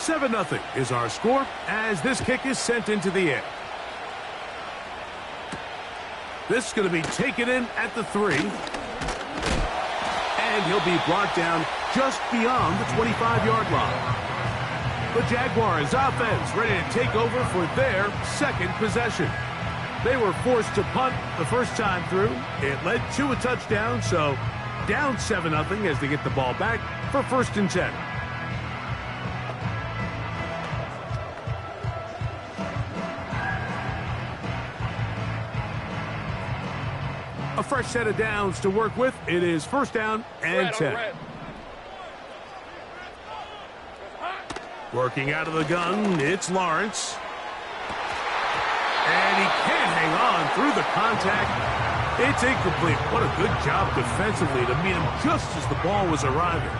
7-0 is our score as this kick is sent into the air. This is going to be taken in at the 3. And he'll be brought down just beyond the 25-yard line. The Jaguars offense ready to take over for their second possession. They were forced to punt the first time through. It led to a touchdown, so down 7-0 as they get the ball back for 1st and 10. A fresh set of downs to work with. It is 1st down and 10. Working out of the gun, it's Lawrence. And he can't hang on through the contact. It's incomplete. What a good job defensively to meet him just as the ball was arriving.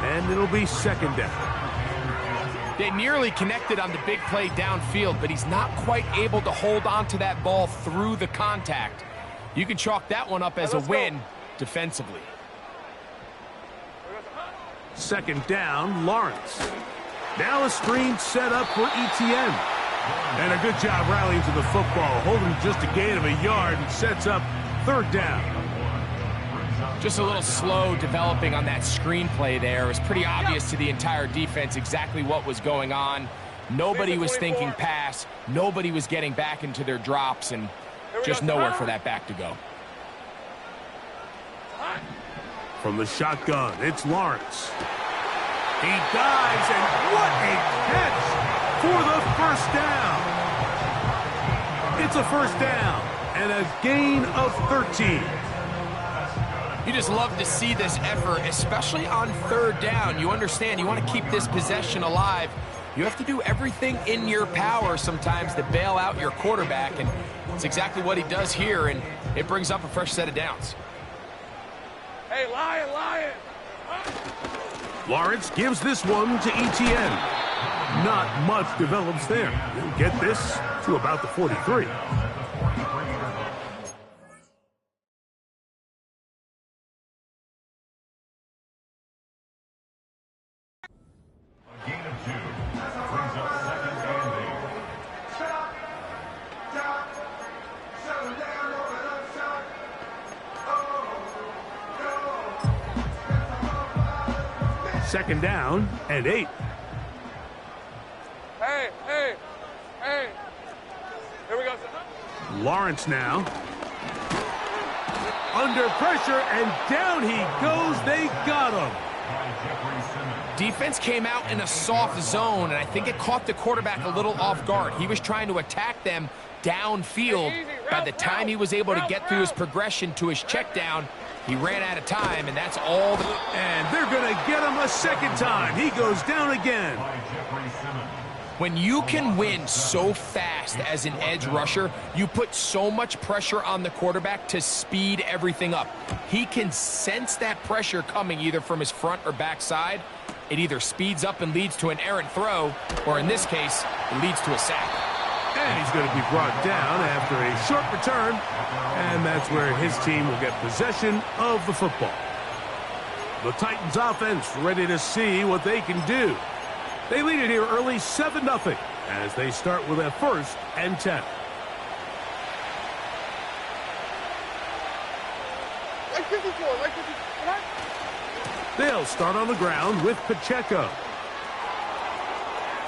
And it'll be 2nd down. They nearly connected on the big play downfield, but he's not quite able to hold on to that ball through the contact. You can chalk that one up as a win defensively. 2nd down, Lawrence. Now a screen set up for Etienne. And a good job rallying to the football, holding just a gain of a yard and sets up 3rd down. Just a little slow developing on that screenplay there. It was pretty obvious to the entire defense exactly what was going on. Nobody was thinking pass. Nobody was getting back into their drops, and just nowhere for that back to go. From the shotgun, it's Lawrence. He dives, and what a catch for the 1st down. It's a 1st down and a gain of 13. You just love to see this effort, especially on 3rd down. You understand, you want to keep this possession alive. You have to do everything in your power sometimes to bail out your quarterback, and it's exactly what he does here, and it brings up a fresh set of downs. Hey, Lion! Lawrence gives this one to Etienne. Not much develops there. He'll get this to about the 43. Second down and 8. Hey. Here we go. Lawrence now. Under pressure, and down he goes. They got him. Defense came out in a soft zone, and I think it caught the quarterback a little off guard. He was trying to attack them downfield. By the time he was able to get through his progression to his check down, he ran out of time, and that's all. And they're going to get him a 2nd time. He goes down again. When you can win so fast as an edge rusher, you put so much pressure on the quarterback to speed everything up. He can sense that pressure coming either from his front or back side. It either speeds up and leads to an errant throw, or in this case, it leads to a sack. And he's going to be brought down after a short return, and that's where his team will get possession of the football. The Titans offense ready to see what they can do. They lead it here early 7-0 as they start with a 1st and 10. They'll start on the ground with Pacheco.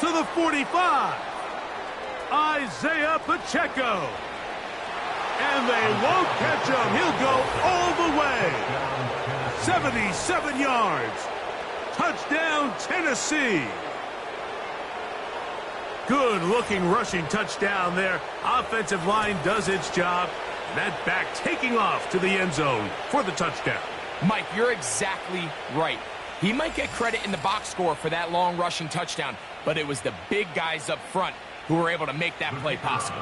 To the 45. Isaiah Pacheco. And they won't catch him. He'll go all the way. 77 yards. Touchdown, Tennessee. Good-looking rushing touchdown there. Offensive line does its job. That back taking off to the end zone for the touchdown. Mike, you're exactly right. He might get credit in the box score for that long rushing touchdown, but it was the big guys up front who were able to make that play possible.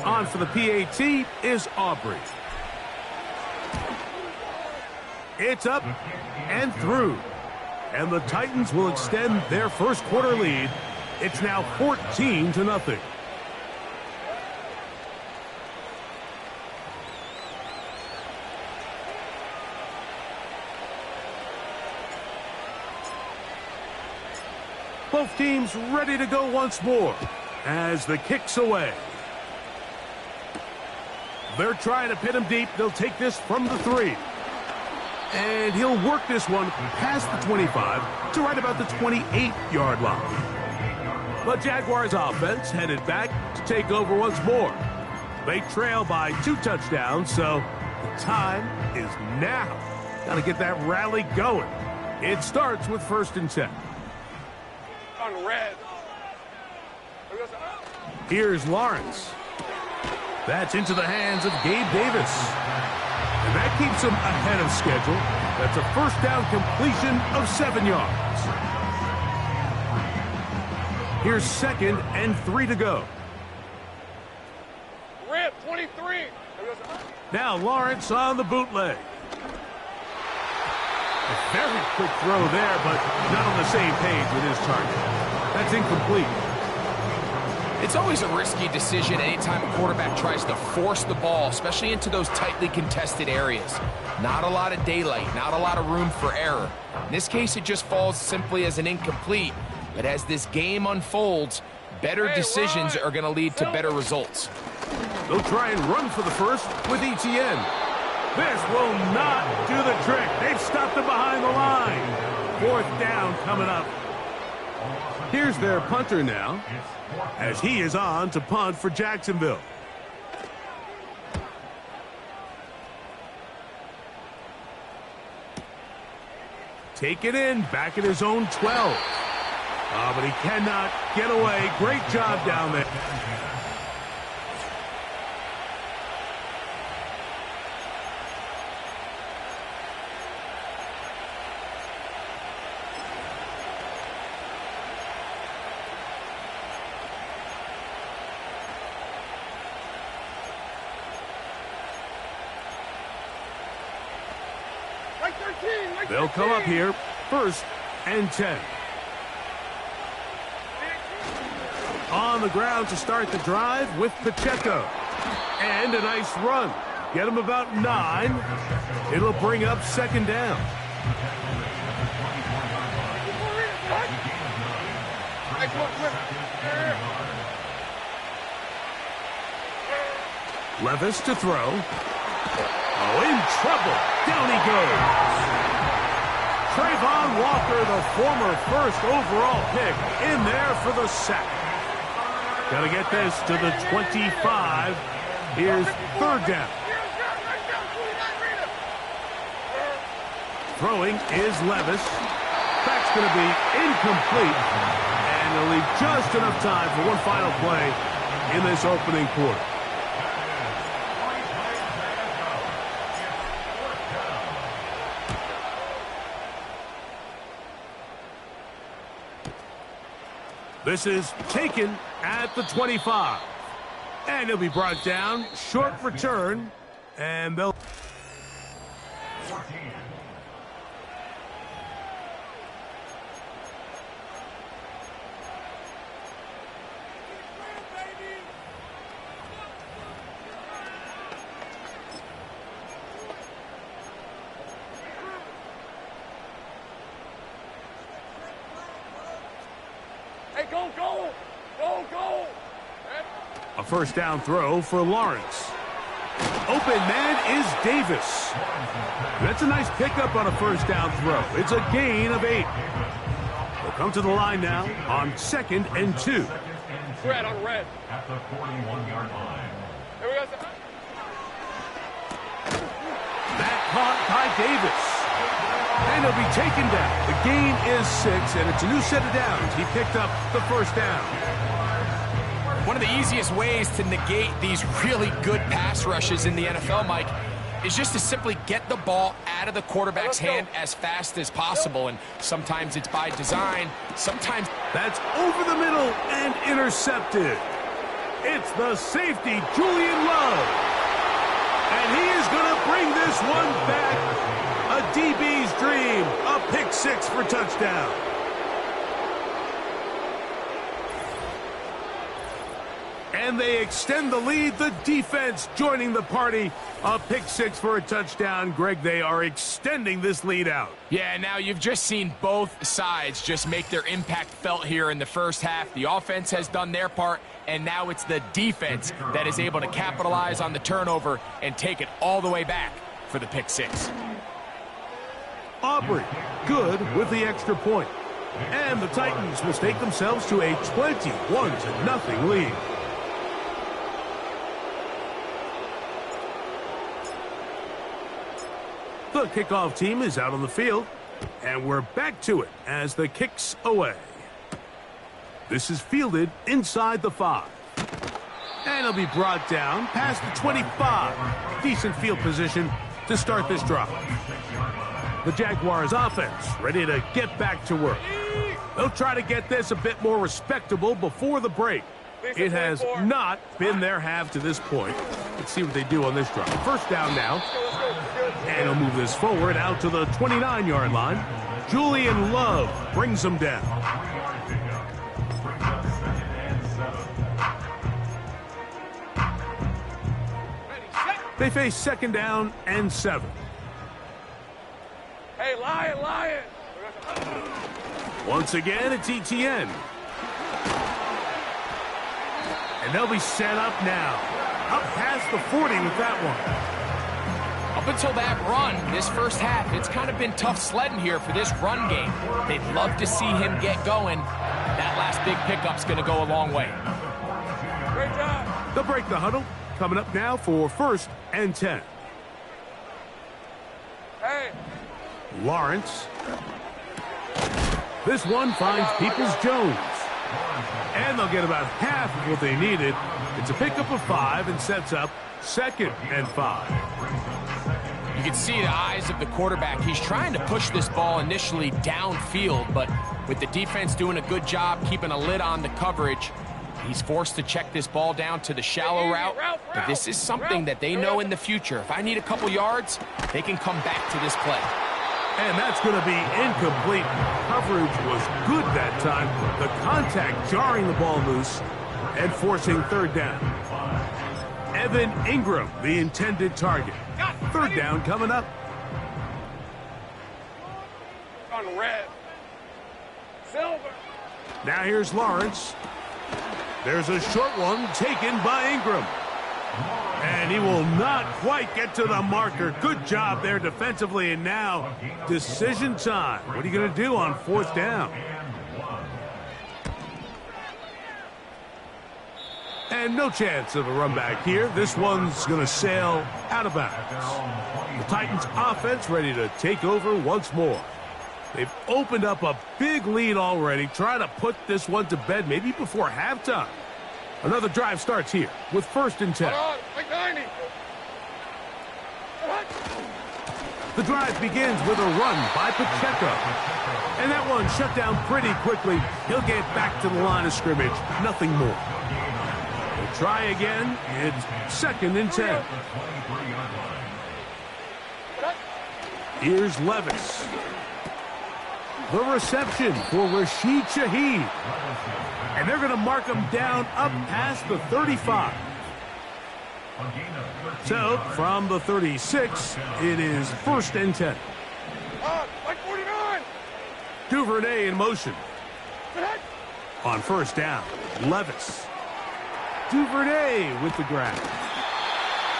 On for the PAT is Aubrey. It's up and through. And the Titans will extend their first quarter lead. It's now 14-0. Both teams ready to go once more as the kick's away. They're trying to pin him deep. They'll take this from the 3. And he'll work this one past the 25 to right about the 28-yard line. But Jaguars offense headed back to take over once more. They trail by 2 touchdowns, so the time is now. Got to get that rally going. It starts with 1st and 10. On red. Here's Lawrence. That's into the hands of Gabe Davis. And that keeps him ahead of schedule. That's a 1st down completion of 7 yards. Here's 2nd and 3 to go. Red, 23. Now Lawrence on the bootleg. A very quick throw there, but not on the same page with his target. That's incomplete. It's always a risky decision anytime a quarterback tries to force the ball, especially into those tightly contested areas. Not a lot of daylight, not a lot of room for error. In this case, it just falls simply as an incomplete. But as this game unfolds, better decisions are going to lead to better results. They'll try and run for the 1st with ETN. This will not do the trick. They've stopped him behind the line. 4th down coming up. Here's their punter now, as he is on to punt for Jacksonville. Take it in, back at his own 12. But he cannot get away. Great job down there. They'll come up here, 1st and 10. On the ground to start the drive with Pacheco. And a nice run. Get him about 9. It'll bring up 2nd down. Levis to throw. Oh, in trouble. Down he goes. Trayvon Walker, the former 1st overall pick, in there for the sack. Got to get this to the 25. Here's 3rd down. Throwing is Levis. That's going to be incomplete. And they'll leave just enough time for one final play in this opening quarter. This is taken at the 25. And he'll be brought down. Short return. And they'll... A 1st down throw for Lawrence. Open man is Davis. That's a nice pickup on a 1st down throw. It's a gain of 8. They'll come to the line now on 2nd and 2. Red on red. At the 41-yard line. Here we go. That caught by Davis. And he'll be taken down. The gain is 6, and it's a new set of downs. He picked up the 1st down. One of the easiest ways to negate these really good pass rushes in the NFL, Mike, is just to simply get the ball out of the quarterback's hand as fast as possible. And sometimes it's by design, sometimes... That's over the middle and intercepted. It's the safety, Julian Love. And he is going to bring this one back. A DB's dream, a pick 6 for touchdown. And they extend the lead. The defense joining the party. A pick six for a touchdown. Greg, they are extending this lead out. Yeah, now you've just seen both sides just make their impact felt here in the first half. The offense has done their part, and now it's the defense that is able to capitalize on the turnover and take it all the way back for the pick six. Aubrey, good with the extra point. And the Titans will stake themselves to a 21-0 lead. The kickoff team is out on the field, and we're back to it as the kick's away. This is fielded inside the 5. And it'll be brought down past the 25. Decent field position to start this drive. The Jaguars offense ready to get back to work. They'll try to get this a bit more respectable before the break. It has not been their half to this point. Let's see what they do on this drive. First down now. And he'll move this forward out to the 29-yard line. Julian Love brings them down. They face second down and 7. Hey, Lion! Once again, it's ETN. And they'll be set up now. Up past the 40 with that one. Up until that run, this first half, it's kind of been tough sledding here for this run game. They'd love to see him get going. That last big pickup's going to go a long way. Great job. They'll break the huddle. Coming up now for first and 10. Hey. Lawrence. This one finds Peoples-Jones. And they'll get about half of what they needed. It's a pickup of 5 and sets up second and 5. You can see the eyes of the quarterback. He's trying to push this ball initially downfield, but with the defense doing a good job keeping a lid on the coverage, he's forced to check this ball down to the shallow route. But this is something that they know in the future. If I need a couple yards, they can come back to this play. And that's going to be incomplete. Coverage was good that time. The contact jarring the ball loose and forcing third down. Evan Ingram, the intended target. Third down coming up. On red. Silver. Now here's Lawrence. There's a short one taken by Ingram. And he will not quite get to the marker. Good job there defensively. And now decision time. What are you going to do on fourth down? And no chance of a run back here. This one's going to sail out of bounds. The Titans offense ready to take over once more. They've opened up a big lead already. Try to put this one to bed maybe before halftime. Another drive starts here with first and 10. Hold on, like 90. What? The drive begins with a run by Pacheco. And that one shut down pretty quickly. He'll get back to the line of scrimmage. Nothing more. We'll try again. It's second and 10. Here's Levis. The reception for Rashid Shaheed. And they're going to mark him down up past the 35. So, from the 36, it is first and 10. Like 49. Duvernay in motion. On first down, Levis. Duvernay with the grab.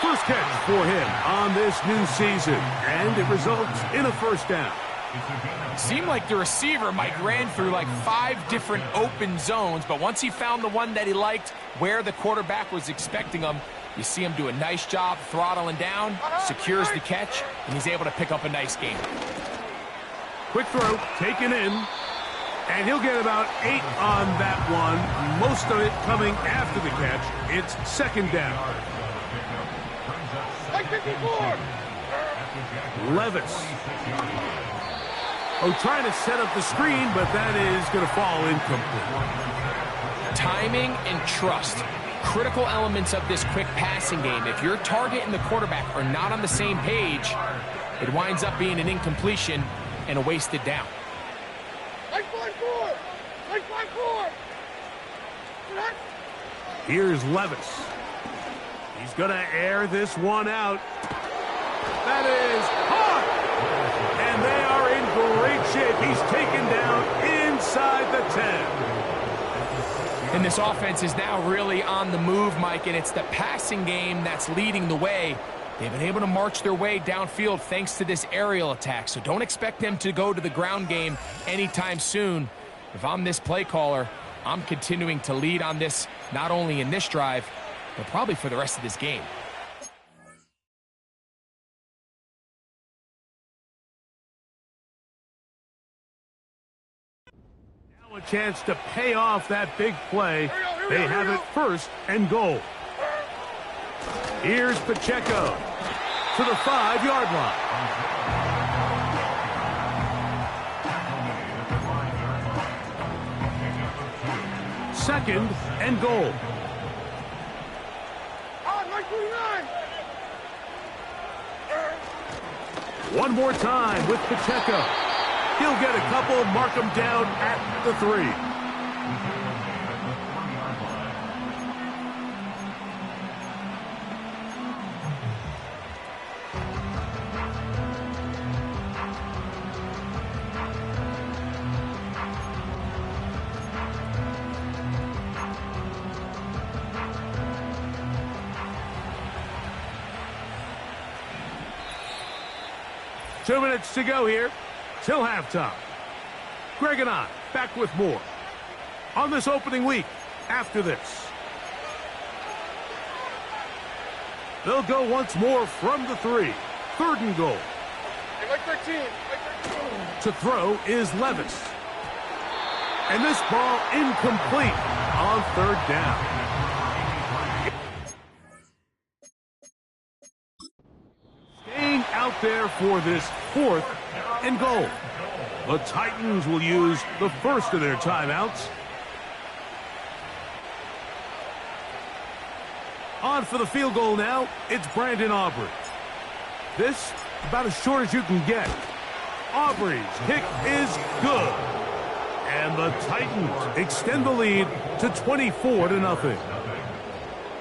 First catch for him on this new season. And it results in a first down. Seemed like the receiver Mike ran through like 5 different open zones, but once he found the one that he liked where the quarterback was expecting him, you see him do a nice job throttling down, secures the catch, and he's able to pick up a nice gain. Quick throw, taken in, and he'll get about 8 on that one, most of it coming after the catch. It's second down. Like 54. Levis. Oh, trying to set up the screen, but that is going to fall incomplete. Timing and trust, critical elements of this quick passing game. If your target and the quarterback are not on the same page, it winds up being an incompletion and a wasted down. Like 54. Like 54. Here's Levis. He's going to air this one out. That is caught. And they are in great shape. He's taken down inside the 10. And this offense is now really on the move, Mike, and it's the passing game that's leading the way. They've been able to march their way downfield thanks to this aerial attack, so don't expect them to go to the ground game anytime soon. If I'm this play caller, I'm continuing to lead on this, not only in this drive, but probably for the rest of this game. Now a chance to pay off that big play. They have it 1st and goal. Here's Pacheco to the 5-yard line. Second and goal. One more time with Pacheco. He'll get a couple, mark him down at the 3. 2 minutes to go here till halftime. Greg and I back with more on this opening week after this. They'll go once more from the 3. 3rd and goal. Hey, like 13. To throw is Levis. And this ball incomplete on 3rd down. Staying out there for this 4th and goal. The Titans will use the first of their timeouts. On for the field goal now, it's Brandon Aubrey. This, about as short as you can get. Aubrey's kick is good. And the Titans extend the lead to 24-0.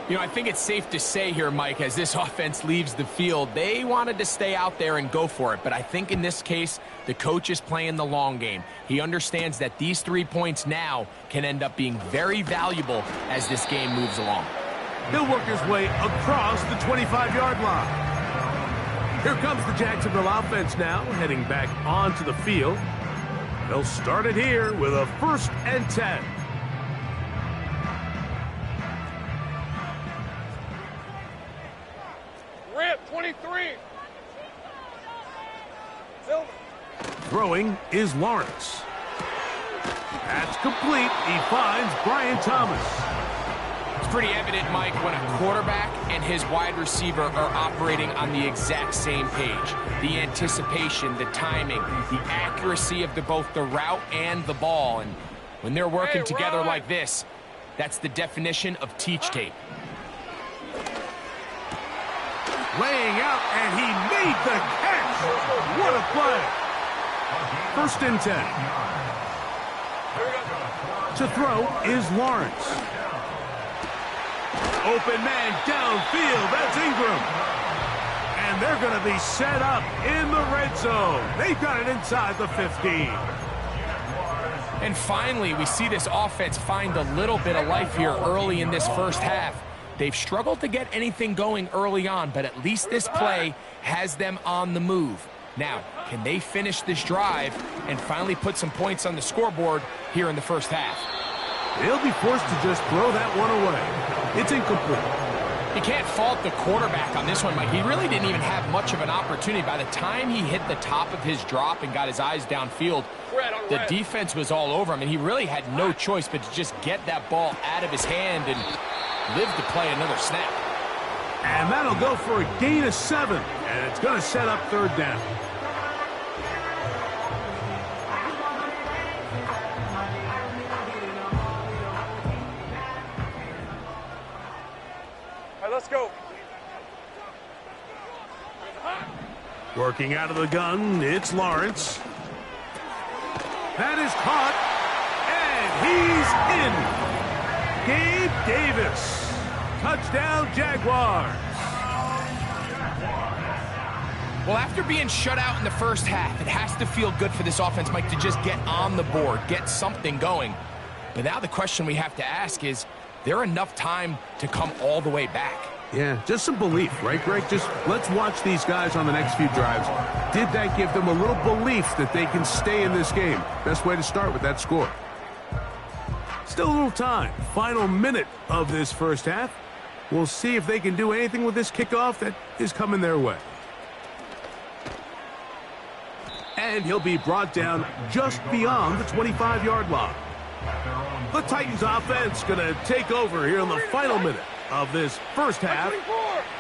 You know, I think it's safe to say here, Mike, as this offense leaves the field, they wanted to stay out there and go for it. But I think in this case, the coach is playing the long game. He understands that these 3 points now can end up being very valuable as this game moves along. He'll work his way across the 25-yard line. Here comes the Jacksonville offense now, heading back onto the field. They'll start it here with a 1st and 10. Rip, 23. Silver. Throwing is Lawrence. That's complete. He finds Brian Thomas. It's pretty evident, Mike, when a quarterback and his wide receiver are operating on the exact same page. The anticipation, the timing, the accuracy of both the route and the ball. And when they're working together like this, that's the definition of teach tape. Laying out, and he made the catch. What a play. 1st and 10. To throw is Lawrence. Open man downfield. That's Ingram. And they're going to be set up in the red zone. They've got it inside the 15. And finally, we see this offense find a little bit of life here early in this first half. They've struggled to get anything going early on, but at least this play has them on the move. Now, can they finish this drive and finally put some points on the scoreboard here in the first half? They'll be forced to just throw that one away. It's incomplete. You can't fault the quarterback on this one, Mike. He really didn't even have much of an opportunity. By the time he hit the top of his drop and got his eyes downfield, the defense was all over him, and he really had no choice but to just get that ball out of his hand and live to play another snap. And that'll go for a gain of 7, and it's going to set up 3rd down. All right, let's go. Working out of the gun, it's Lawrence. That is caught, and he's in. Gabe Davis. Touchdown, Jaguars. Well, after being shut out in the first half, it has to feel good for this offense, Mike, to just get on the board, get something going. But now the question we have to ask is there enough time to come all the way back? Yeah, just some belief, right, Greg? Just let's watch these guys on the next few drives. Did that give them a little belief that they can stay in this game? Best way to start with that score. Still a little time. Final minute of this first half. We'll see if they can do anything with this kickoff that is coming their way. And he'll be brought down just beyond the 25-yard line. The Titans offense going to take over here in the final minute of this first half.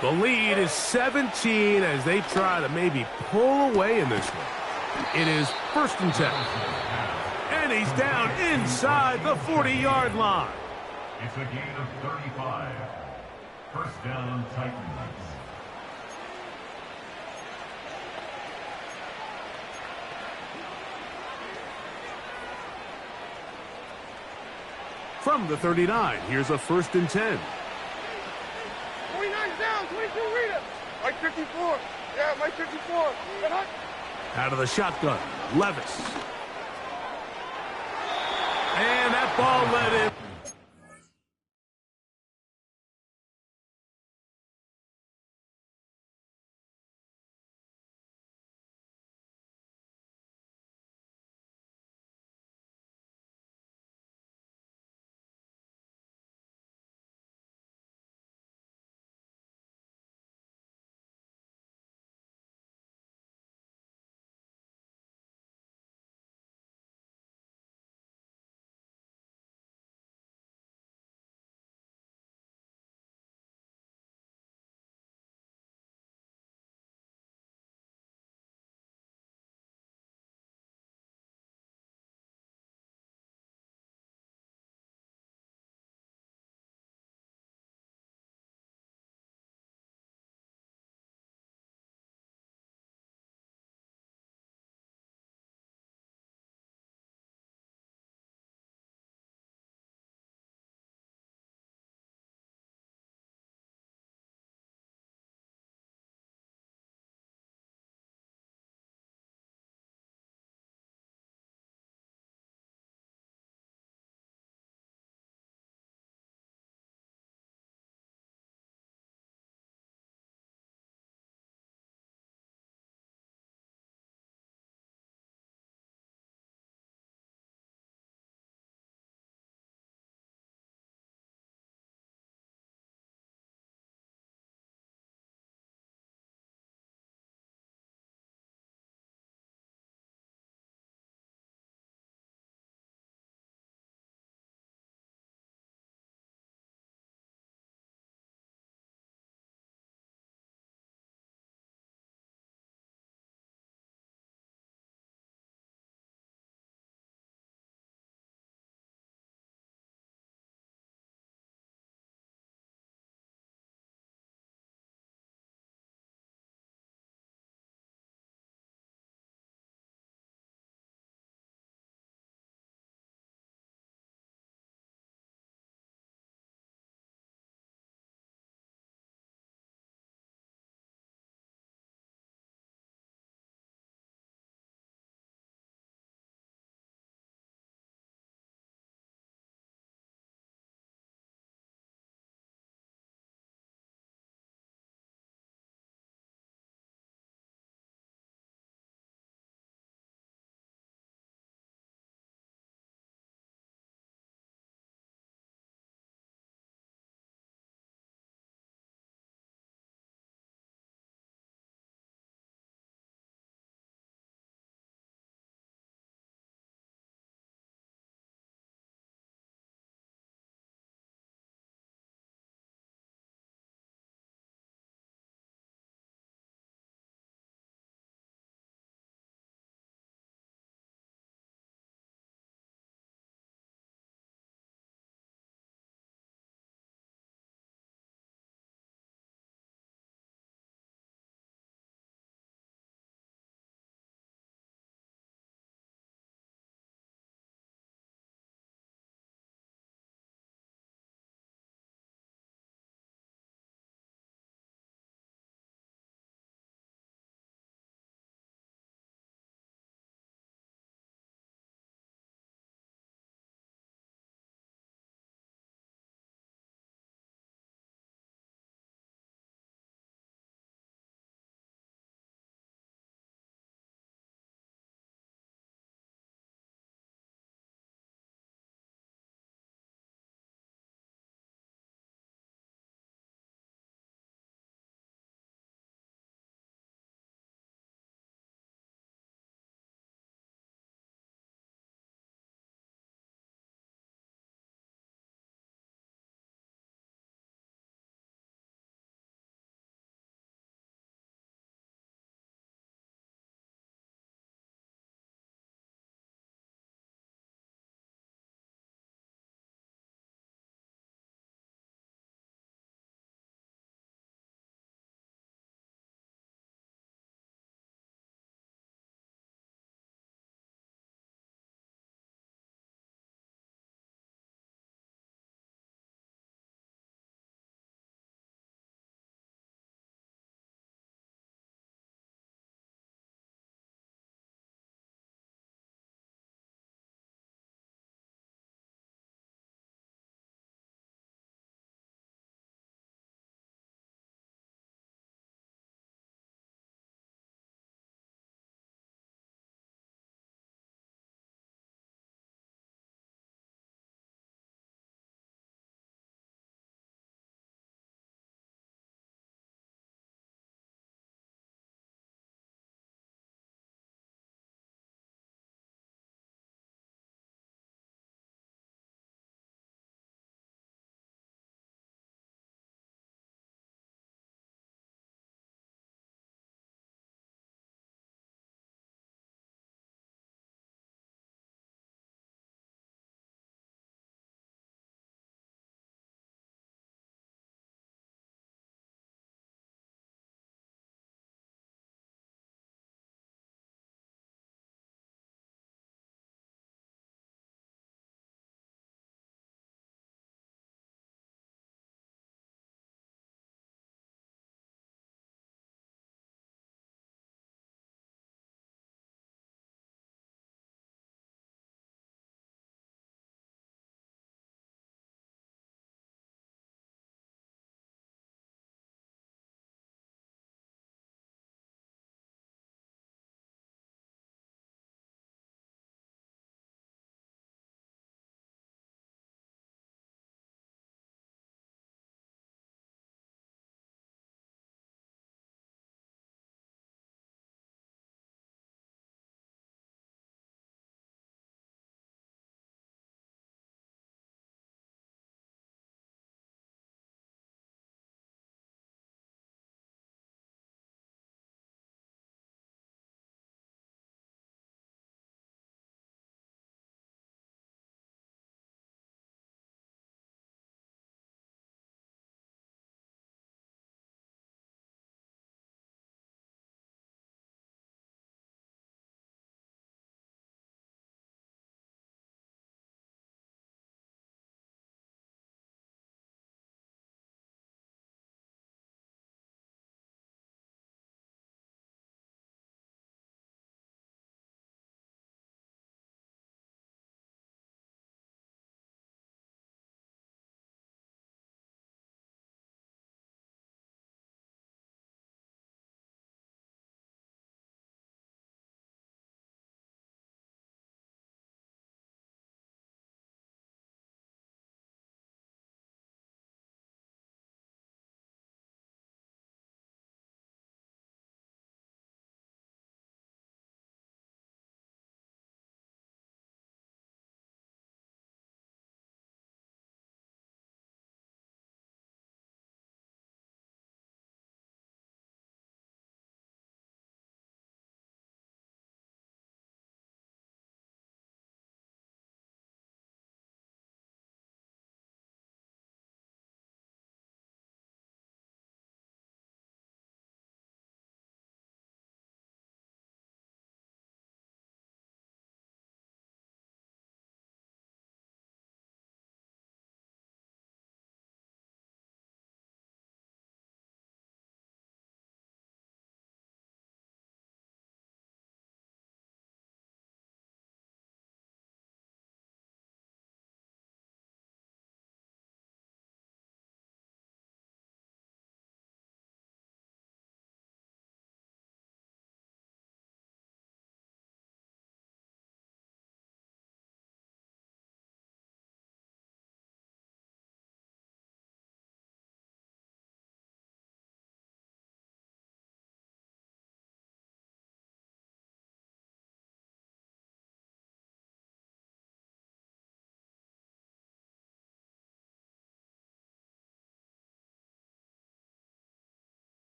The lead is 17 as they try to maybe pull away in this one. It is 1st and 10. And he's down inside the 40-yard line. It's a gain of 35. First down, Titans. From the 39, here's a 1st and 10. 29 down, 22 reader. Mike 54. Yeah, Mike 54. Out of the shotgun, Levis. And that ball led in.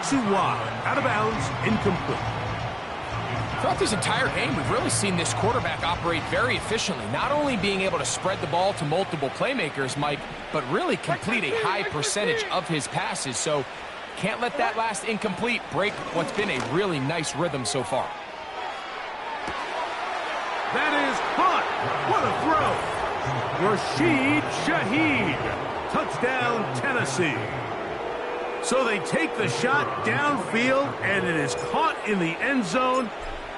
too wide. Out of bounds, incomplete. Throughout this entire game, we've really seen this quarterback operate very efficiently, not only being able to spread the ball to multiple playmakers, Mike, but really complete a high percentage of his passes. So can't let that last incomplete break what's been a really nice rhythm so far. That is caught. What a throw. Rashid Shaheed. Touchdown, Tennessee. So they take the shot downfield, and it is caught in the end zone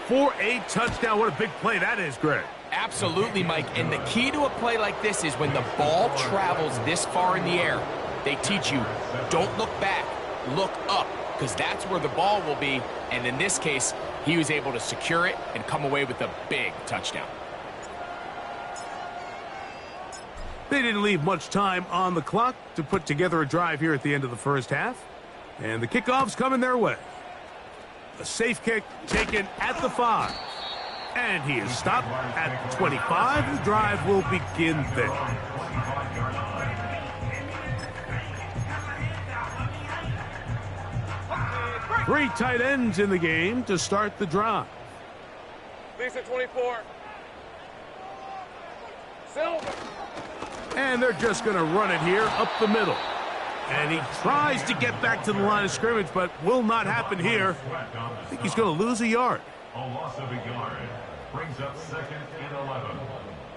for a touchdown. What a big play that is, Greg. Absolutely, Mike. And the key to a play like this is when the ball travels this far in the air, they teach you, don't look back, look up, because that's where the ball will be. And in this case, he was able to secure it and come away with a big touchdown. They didn't leave much time on the clock to put together a drive here at the end of the first half. And the kickoff's coming their way. A safe kick taken at the 5. And he is stopped at the 25. The drive will begin there. Three tight ends in the game to start the drive. Lisa 24. Silver. And they're just going to run it here up the middle. And he tries to get back to the line of scrimmage, but will not happen here. I think he's going to lose a yard. A loss of a yard brings up 2nd and 11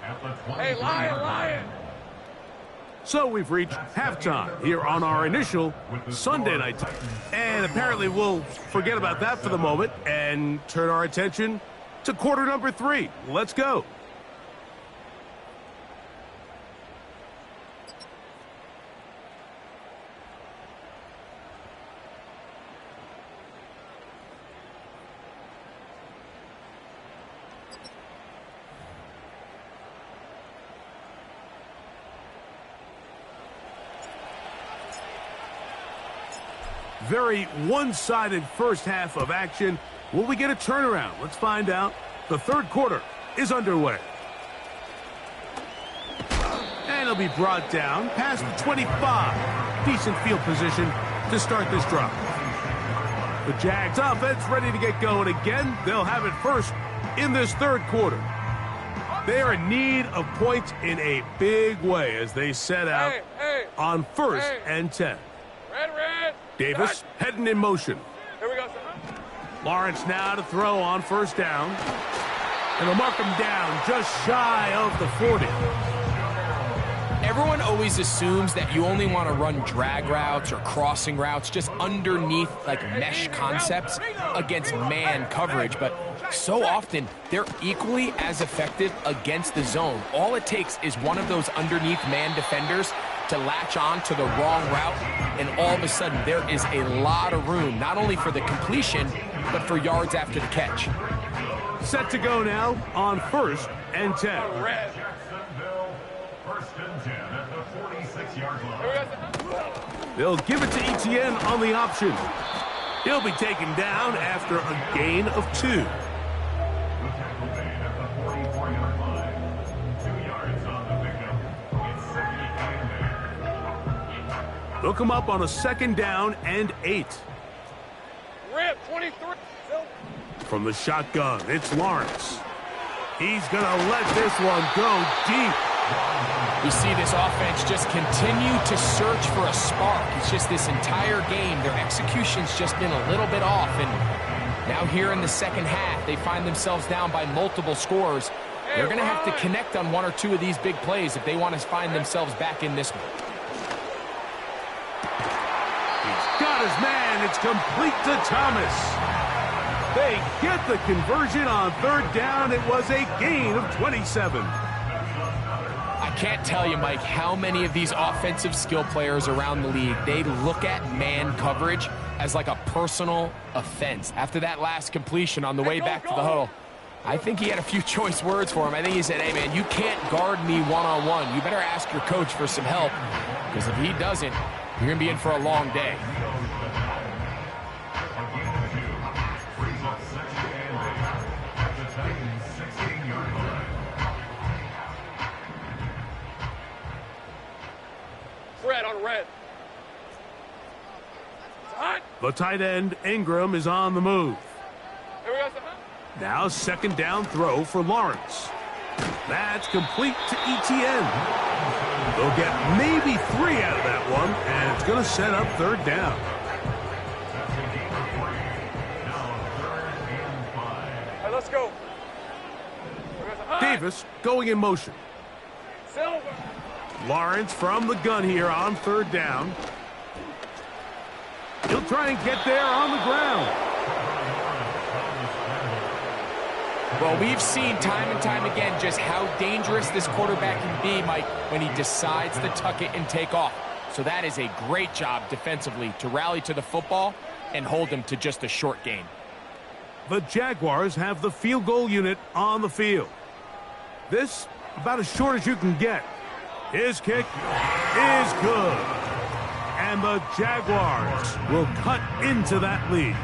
at the 20. Hey, Lion! So we've reached halftime here on our initial Sunday night. And apparently we'll forget about that for the moment and turn our attention to quarter number 3. Let's go. Very one-sided first half of action. Will we get a turnaround? Let's find out. The third quarter is underway. And it'll be brought down past the 25. Decent field position to start this drive. The Jags offense ready to get going again. They'll have it first in this third quarter. They are in need of points in a big way as they set out on 1st and 10. Red. Davis heading in motion. Here we go, sir. Lawrence now to throw on 1st down. And they'll mark him down just shy of the 40. Everyone always assumes that you only want to run drag routes or crossing routes just underneath like mesh concepts against man coverage, but so often they're equally as effective against the zone. All it takes is one of those underneath man defenders to latch on to the wrong route, and all of a sudden there is a lot of room, not only for the completion, but for yards after the catch. Set to go now on 1st and 10. Red. Jacksonville, 1st and 10 at the 46-yard Here we line. go, sir. They'll give it to Etienne on the option. He'll be taken down after a gain of 2. The tackle made at the 44-yard line. 2 yards on the pickup. It's 2nd and 8. They'll come up on a 2nd down and 8. Red 23. Silver. From the shotgun, it's Lawrence. He's going to let this one go deep. We see this offense just continue to search for a spark. It's just this entire game, their execution's just been a little bit off. And now here in the second half, they find themselves down by multiple scores. They're going to have to connect on 1 or 2 of these big plays if they want to find themselves back in this one. He's got his man. It's complete to Thomas. They get the conversion on 3rd down. It was a gain of 27. I can't tell you, Mike, how many of these offensive skill players around the league, they look at man coverage as like a personal offense. After that last completion on the way back to the huddle, I think he had a few choice words for him. I think he said, hey, man, you can't guard me one-on-one. You better ask your coach for some help, because if he doesn't, you're going to be in for a long day. Red on red. Hot. The tight end, Ingram, is on the move. Here we go, sir. Now second down throw for Lawrence. That's complete to ETN. They'll get maybe 3 out of that one, and it's going to set up third down. All right, let's go. Here we go, sir. Davis going in motion. Silver. Lawrence from the gun here on third down. He'll try and get there on the ground. Well, we've seen time and time again just how dangerous this quarterback can be, Mike, when he decides to tuck it and take off. So that is a great job defensively to rally to the football and hold him to just a short gain. The Jaguars have the field goal unit on the field. This about as short as you can get. His kick is good. And the Jaguars will cut into that lead.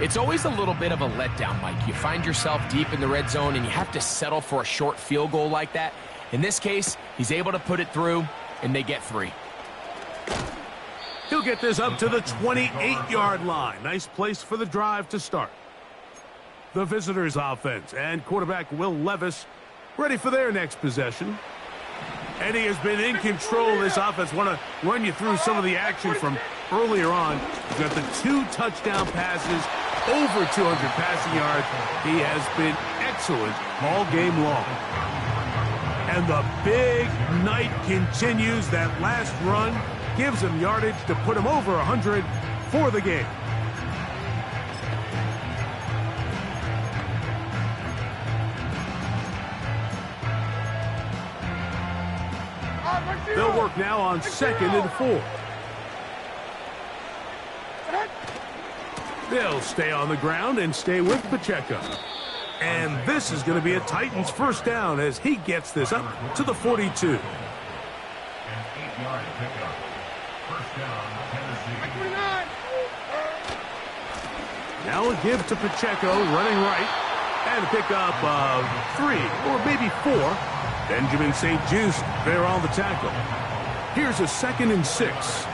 It's always a little bit of a letdown, Mike. You find yourself deep in the red zone and you have to settle for a short field goal like that. In this case, he's able to put it through, and they get 3. He'll get this up to the 28-yard line. Nice place for the drive to start. The visitors' offense and quarterback Will Levis ready for their next possession. And he has been in control of this offense. Want to run you through some of the action from earlier on. He's got the 2 touchdown passes, over 200 passing yards. He has been excellent all game long. And the big night continues. That last run gives him yardage to put him over 100 for the game. They'll work now on 2nd and 4. They'll stay on the ground and stay with Pacheco. And this is going to be a Titans first down as he gets this up to the 42. An 8-yard pickup. First down, Tennessee. Now a give to Pacheco, running right. And a pickup of 3 or maybe 4. Benjamin St. Juste there on the tackle. Here's a 2nd and 6.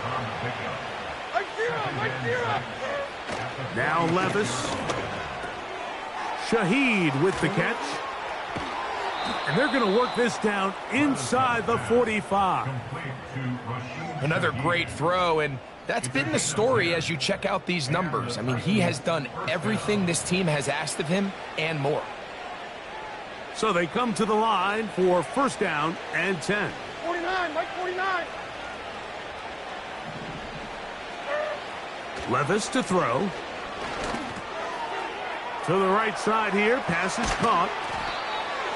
Now Levis. Shaheed with the catch. And they're going to work this down inside the 45. Another great throw, and that's been the story as you check out these numbers. I mean, he has done everything this team has asked of him and more. So they come to the line for first down and 10. 49, Mike 49. Levis to throw. To the right side here. Pass is caught.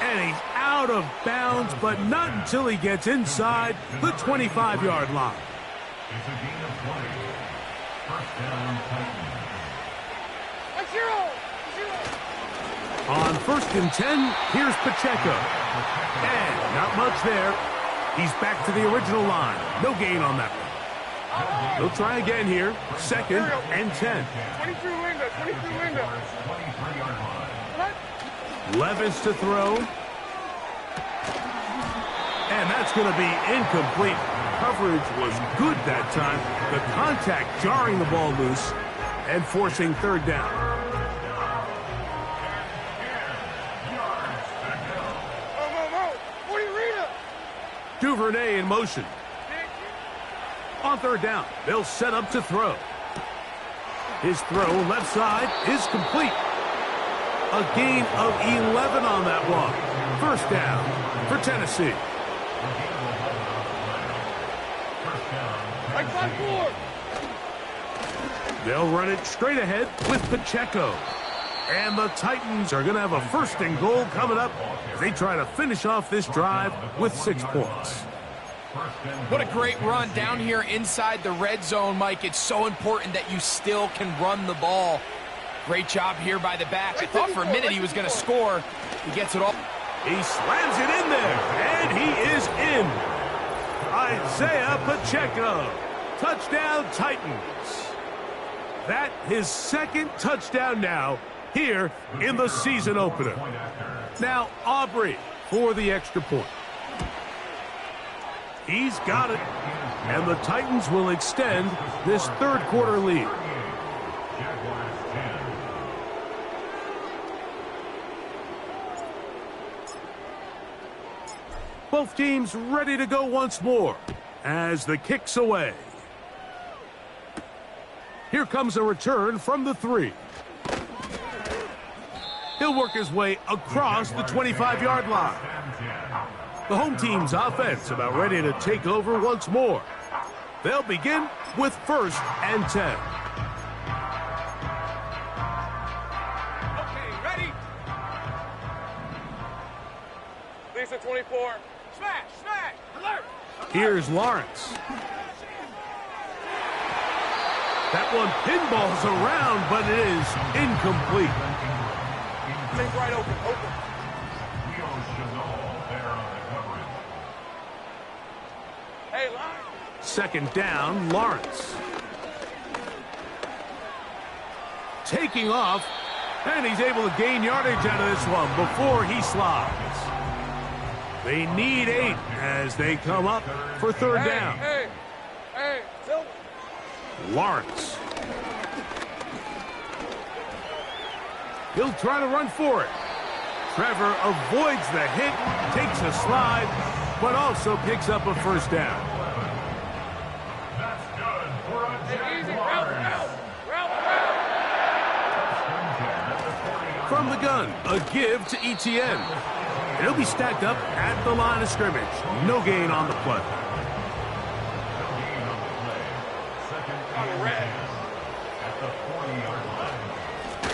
And he's out of bounds, but not until he gets inside the 25-yard line. It's a gain of 20. First down, Titans. 0. On 1st and 10, here's Pacheco. And not much there. He's back to the original line. No gain on that one. They'll try again here. 2nd and 10. 23 Linda, 23 Linda. 23-yard line. Levis to throw. And that's going to be incomplete. Coverage was good that time. The contact jarring the ball loose and forcing third down. Duvernay in motion. On third down, they'll set up to throw. His throw left side is complete. A gain of 11 on that one. First down for Tennessee. They'll run it straight ahead with Pacheco. And the Titans are going to have a 1st and goal coming up as they try to finish off this drive with 6 points. What a great run down here inside the red zone, Mike. It's so important that you still can run the ball. Great job here by the back. I thought for a minute he was going to score. He gets it all. He slams it in there, and he is in. Isaiah Pacheco. Touchdown, Titans. That his 2nd touchdown now here in the season opener. Now Aubrey for the extra point. He's got it. And the Titans will extend this third quarter lead. Both teams ready to go once more as the kick's away. Here comes a return from the 3. He'll work his way across the 25-yard line. The home team's offense about ready to take over once more. They'll begin with 1st and 10. Okay, ready? Lisa 24. Smash, smash, alert! Here's Lawrence. That one pinballs around, but it is incomplete. Think right open, open. Hey, line. 2nd down, Lawrence. Taking off, and he's able to gain yardage out of this one before he slides. They need 8 as they come up for 3rd down. Hey, Silver. Lawrence. He'll try to run for it. Trevor avoids the hit, takes a slide, but also picks up a 1st down. That's good for a Easy, Jaguars. route. From the gun, a give to Etienne. He'll be stacked up at the line of scrimmage. No gain on the play.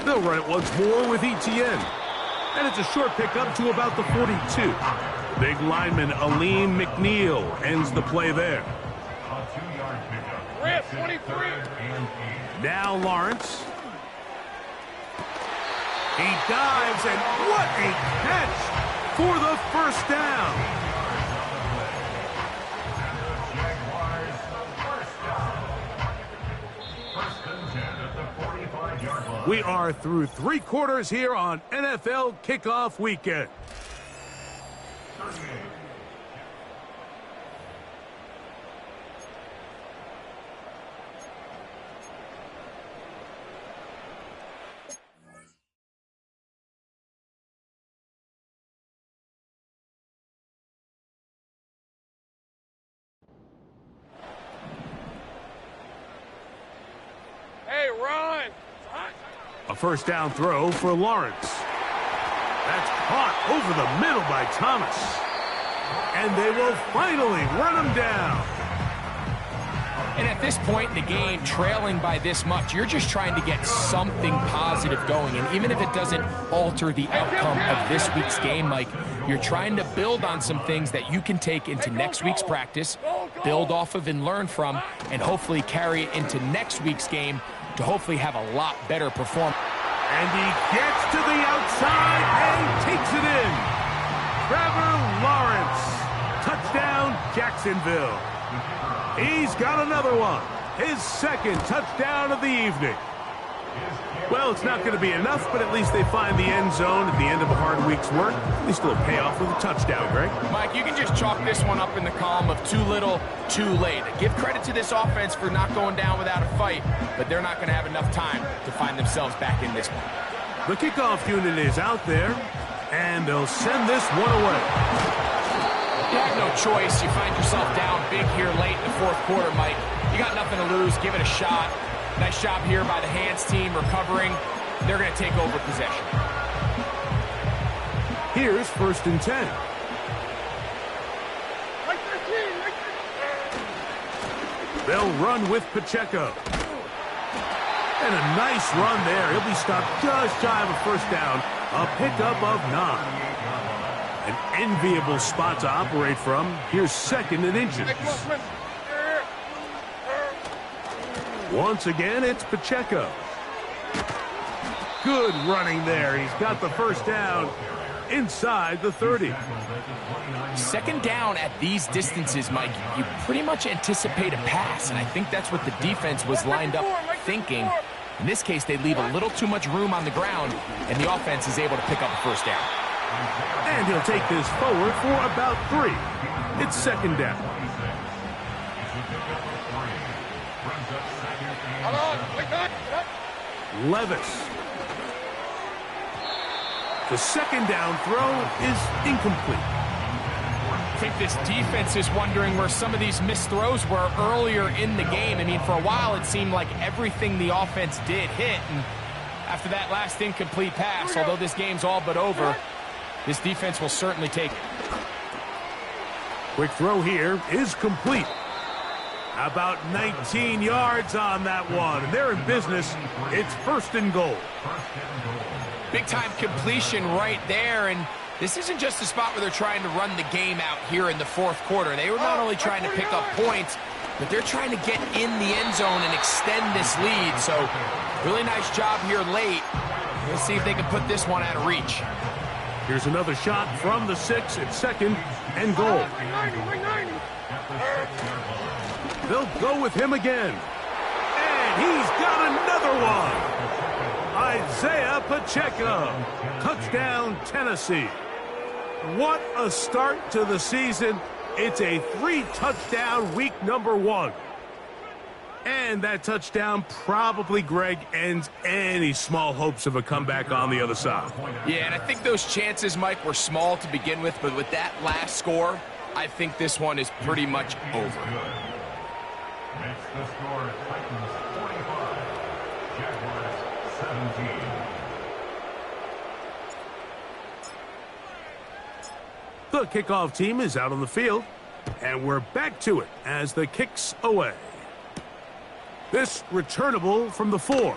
They'll run it once more with Etienne. And it's a short pickup to about the 42. Big lineman Aleem McNeil ends the play there. Rip, 23. Now Lawrence. He dives, and what a catch for the 1st down. We are through 3 quarters here on NFL Kickoff Weekend. Hey, run. A 1st down throw for Lawrence. That's caught over the middle by Thomas. And they will finally run him down. And at this point in the game, trailing by this much, you're just trying to get something positive going. And even if it doesn't alter the outcome of this week's game, Mike, you're trying to build on some things that you can take into next week's practice, build off of and learn from, and hopefully carry it into next week's game to hopefully have a lot better performance. And he gets to the outside and takes it in. Trevor Lawrence. Touchdown, Jacksonville. He's got another one. His 2nd touchdown of the evening. Well, it's not going to be enough, but at least they find the end zone at the end of a hard week's work. They still pay off with a touchdown, Greg. Mike, you can just chalk this one up in the column of too little, too late. Give credit to this offense for not going down without a fight, but they're not going to have enough time to find themselves back in this one. The kickoff unit is out there, and they'll send this one away. You have no choice. You find yourself down big here late in the 4th quarter, Mike. You got nothing to lose. Give it a shot. Nice job here by the hands team recovering. They're going to take over possession. Here's 1st and 10. They'll run with Pacheco. And a nice run there. He'll be stopped just shy of a 1st down. A pickup of 9. An enviable spot to operate from. Here's 2nd and inches. Once again, it's Pacheco. Good running there. He's got the 1st down inside the 30. 2nd down at these distances, Mike, you pretty much anticipate a pass, and I think that's what the defense was lined up thinking. In this case, they leave a little too much room on the ground, and the offense is able to pick up a 1st down. And he'll take this forward for about 3. It's 2nd down. Hold on. Wait, not. Levis. The second down throw is incomplete. I think this defense is wondering where some of these missed throws were earlier in the game. I mean, for a while, it seemed like everything the offense did hit. And after that last incomplete pass, although this game's all but over, this defense will certainly take it. Quick throw here is complete. About 19 yards on that one. And they're in business. It's 1st and goal. Big-time completion right there, and this isn't just a spot where they're trying to run the game out here in the 4th quarter. They were not only trying to pick up points, but they're trying to get in the end zone and extend this lead. So, really nice job here late. We'll see if they can put this one out of reach. Here's another shot from the 6 at 2nd and goal. They'll go with him again. And he's got another one. Isaiah Pacheco. Touchdown, Tennessee. What a start to the season. It's a 3-touchdown week number 1. And that touchdown probably, Greg, ends any small hopes of a comeback on the other side. Yeah, and I think those chances, Mike, were small to begin with, but with that last score, I think this one is pretty much over. Next, the score is Titans 45, Jaguars 17. The kickoff team is out on the field, and we're back to it as the kick's away. This returnable from the 4.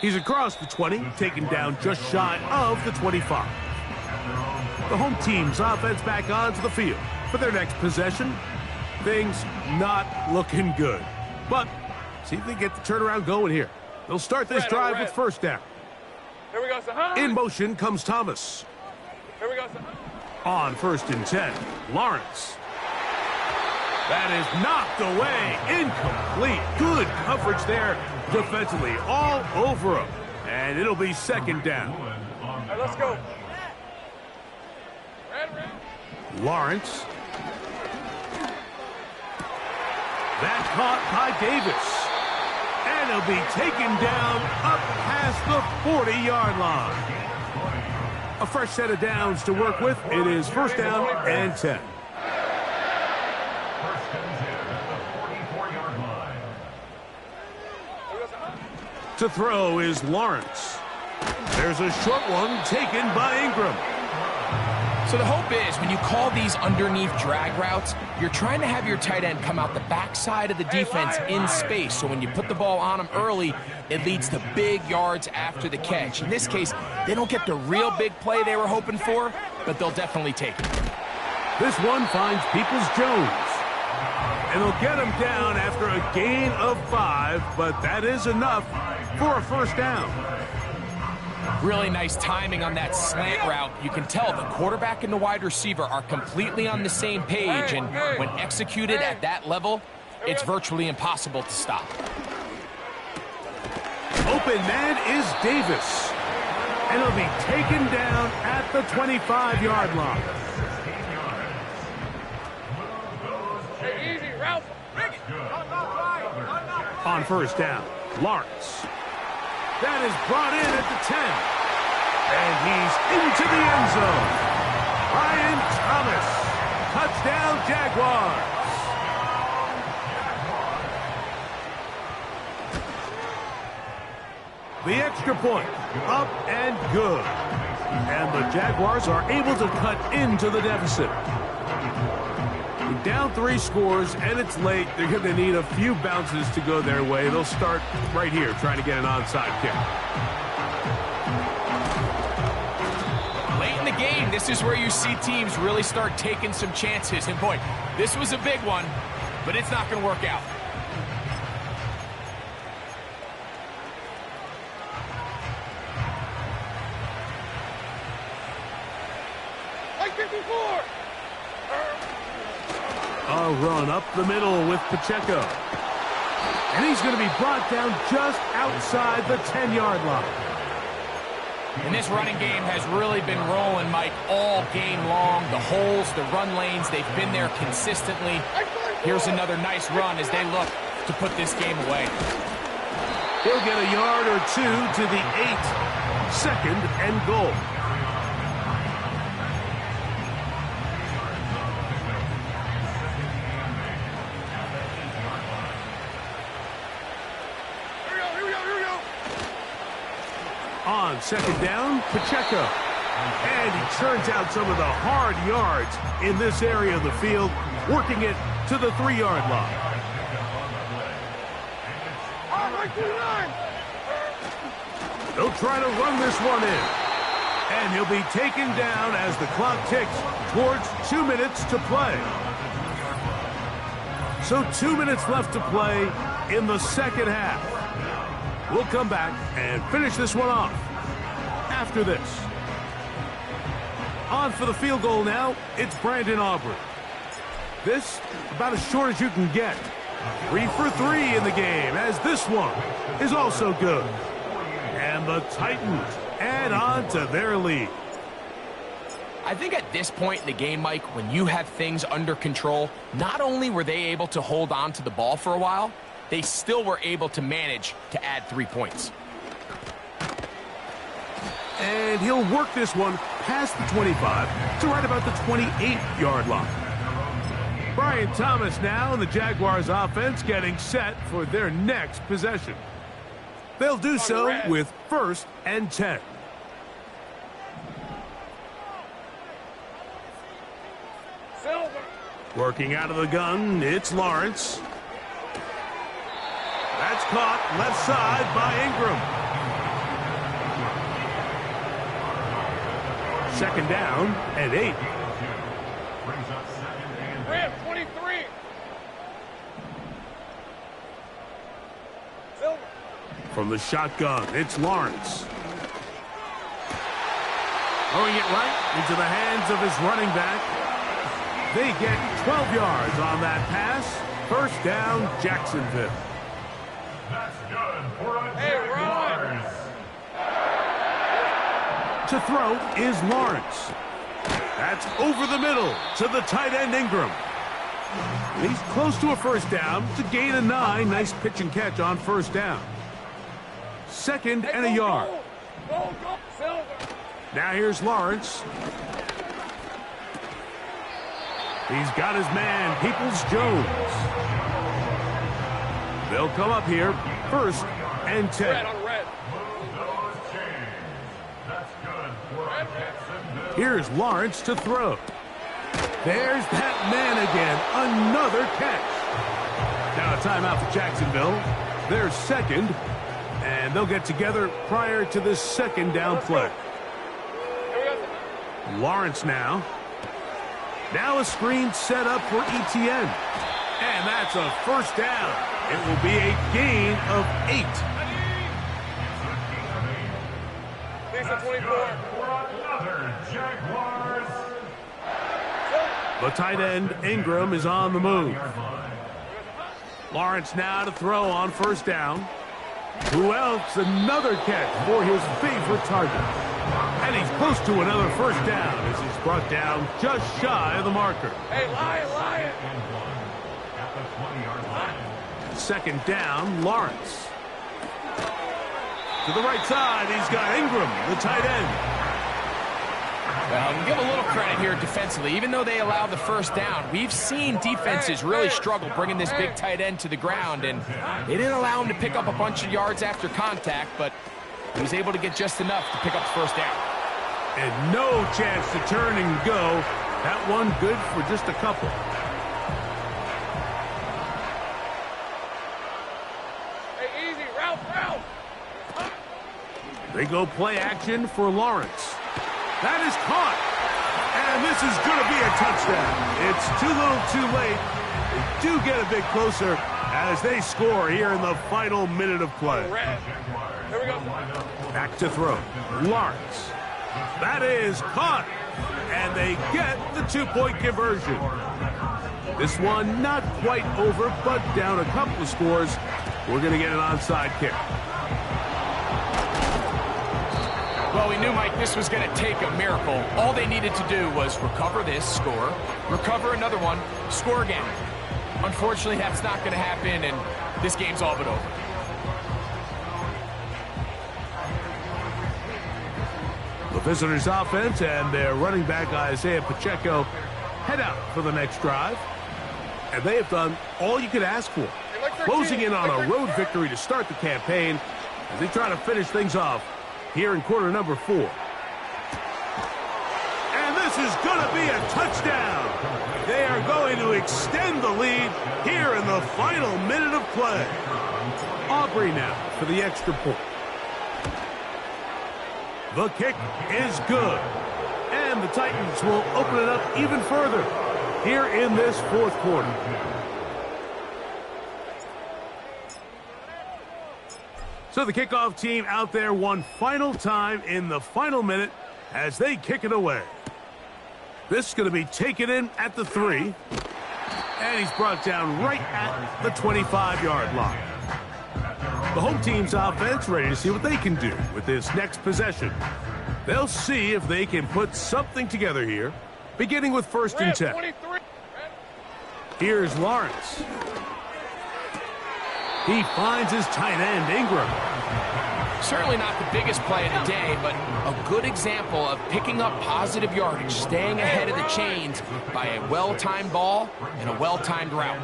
He's across the 20, taken down just shy of the 25. The home team's offense back onto the field for their next possession. Things not looking good, but see if they get the turnaround going here. They'll start this drive with 1st down. Here we go, son. In motion comes Thomas. Here we go, son. On 1st and 10, Lawrence. That is knocked away, incomplete. Good coverage there defensively, all over him. And it'll be 2nd down. All right, let's go. Red. Lawrence. That caught by Davis. And he'll be taken down up past the 40-yard line. A fresh set of downs to work with. It is 1st down and 10. To throw is Lawrence. There's a short one taken by Ingram. So the hope is when you call these underneath drag routes, you're trying to have your tight end come out the backside of the defense in space. So when you put the ball on him early, it leads to big yards after the catch. In this case, they don't get the real big play they were hoping for, but they'll definitely take it. This one finds Peoples-Jones. And they'll get him down after a gain of 5, but that is enough for a 1st down. Really nice timing on that slant route. You can tell the quarterback and the wide receiver are completely on the same page, and when executed at that level, it's virtually impossible to stop. Open man is Davis. And he'll be taken down at the 25-yard line. Hey, easy, Ralph. On 1st down, Lawrence. That is brought in at the 10. And he's into the end zone. Ryan Thomas. Touchdown, Jaguars. The extra point, up and good. And the Jaguars are able to cut into the deficit. Down 3 scores, and it's late. They're going to need a few bounces to go their way. They'll start right here trying to get an onside kick. Late in the game, this is where you see teams really start taking some chances. And boy, this was a big one, but it's not going to work out. Like 54. A run up the middle with Pacheco. And he's going to be brought down just outside the 10-yard line. And this running game has really been rolling, Mike, all game long. The holes, the run lanes, they've been there consistently. Here's another nice run as they look to put this game away. He'll get a yard or two to the 8. 2nd and goal. On 2nd down, Pacheco. And he turns out some of the hard yards in this area of the field, working it to the 3-yard line. They'll try to run this one in. And he'll be taken down as the clock ticks towards 2 minutes to play. So 2 minutes left to play in the second half. We'll come back and finish this one off after this. On for the field goal now, it's Brandon Aubrey. This, about as short as you can get. 3 for 3 in the game, as this one is also good. And the Titans add on to their lead. I think at this point in the game, Mike, when you have things under control, not only were they able to hold on to the ball for a while, they still were able to manage to add 3 points. And he'll work this one past the 25 to right about the 28-yard line. Brian Thomas now and the Jaguars offense getting set for their next possession. They'll do so with 1st and 10. Working out of the gun, it's Lawrence. That's caught left side by Ingram. 2nd down and 8. Ram 23. Silver. From the shotgun, it's Lawrence. Throwing it right into the hands of his running back. They get 12 yards on that pass. 1st down, Jacksonville. That's good for a Jaguars. To throw is Lawrence. That's over the middle to the tight end Ingram. He's close to a 1st down to gain a 9. Nice pitch and catch on 1st down. 2nd and a yard. Go, Silver. Now here's Lawrence. He's got his man, Peoples-Jones. They'll come up here, 1st and 10. Red on red. Here's Lawrence to throw. There's that man again. Another catch. Now a timeout for Jacksonville. They're 2nd, and they'll get together prior to this 2nd down play. Lawrence now. Now a screen set up for Etienne. And that's a 1st down. It will be a gain of 8. Lisa 24. The tight end, Ingram, is on the move. Lawrence now to throw on 1st down. Who else? Another catch for his favorite target. And he's close to another 1st down as he's brought down just shy of the marker. Hey, Lion. 2nd down, Lawrence. To the right side, he's got Ingram, the tight end. Well, we'll give a little credit here defensively. Even though they allowed the 1st down, we've seen defenses really struggle bringing this big tight end to the ground, and they didn't allow him to pick up a bunch of yards after contact, but he was able to get just enough to pick up the 1st down. And no chance to turn and go. That one good for just a couple. Hey, easy. Route. They go play action for Lawrence. That is caught. And this is going to be a touchdown. It's too little too late. They do get a bit closer as they score here in the final minute of play. Red. Here we go. Back to throw. Lawrence. That is caught. And they get the 2-point conversion. This one not quite over, but down a couple of scores. We're going to get an onside kick. Well, we knew, Mike, this was going to take a miracle. All they needed to do was recover this, score, recover another one, score again. Unfortunately, that's not going to happen, and this game's all but over. The visitors' offense and their running back, Isaiah Pacheco, head out for the next drive. And they have done all you could ask for, closing in on a road victory to start the campaign as they try to finish things off here in quarter number 4. And this is going to be a touchdown. They are going to extend the lead here in the final minute of play. Aubrey now for the extra point. The kick is good. And the Titans will open it up even further here in this fourth quarter. So the kickoff team out there one final time in the final minute as they kick it away. This is going to be taken in at the 3. And he's brought down right at the 25-yard line. The home team's offense ready to see what they can do with this next possession. They'll see if they can put something together here, beginning with 1st and 10. Here's Lawrence. He finds his tight end, Ingram. Certainly not the biggest play of the day, but a good example of picking up positive yardage, staying ahead of the chains by a well-timed ball and a well-timed route.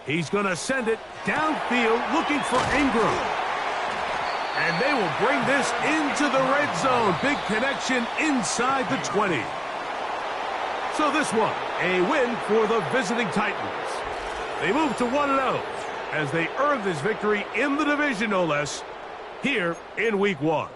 He's going to send it downfield looking for Ingram. And they will bring this into the red zone. Big connection inside the 20. So this one, a win for the visiting Titans. They move to 1-0 as they earn this victory in the division, no less, here in Week 1.